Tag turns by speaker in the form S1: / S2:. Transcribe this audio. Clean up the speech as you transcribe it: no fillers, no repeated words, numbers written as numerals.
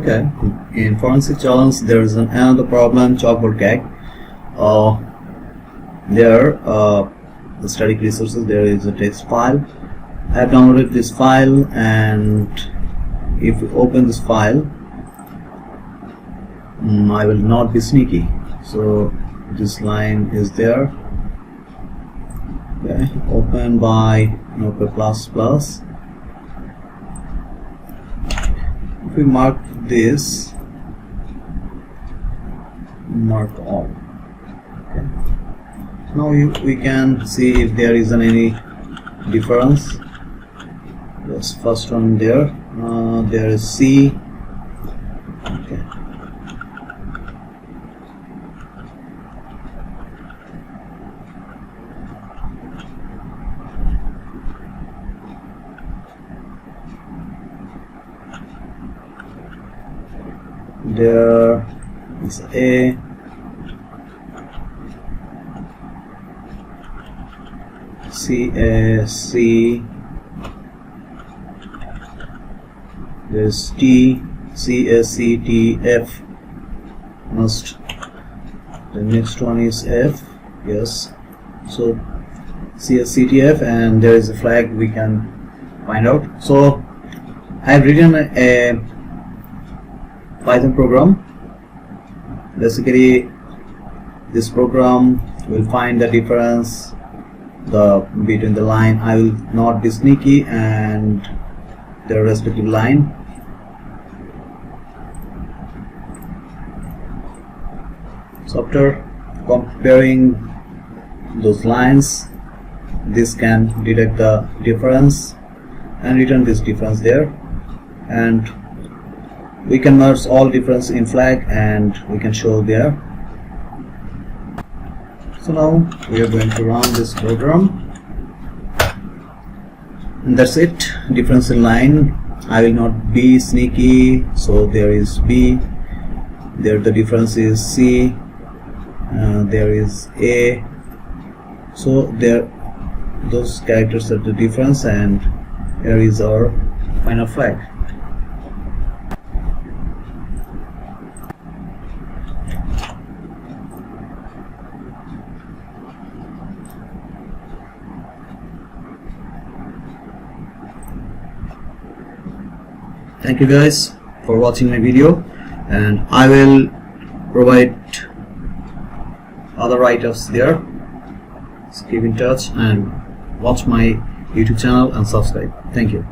S1: Okay, in forensic challenge there is another problem, Chalkboard Gag. The static resources, there is a text file. I have downloaded this file, and if we open this file, I will not be sneaky. So this line is there. Okay, open by Notepad++. If we mark this, mark all. Okay. Now we can see if there isn't any difference. Yes, first one there. There is C. Okay. There is A. C, A, C. There's T, C, A, C, T, F. Must. The next one is F. Yes. So C, A, C, T, F, and there is a flag we can find out. So I have written a Python program. Basically, this program will find the difference between the line. I will not be sneaky and the respective line. So after comparing those lines, this can detect the difference and return this difference there, and we can merge all difference in flag and we can show there. So now we are going to run this program, and that's it. Difference in line. I will not be sneaky, so there is B, there the difference is C, there is A. So there, those characters are the difference, and here is our final flag. Thank you guys for watching my video, and I will provide other write-ups there. So keep in touch and watch my YouTube channel and subscribe. Thank you.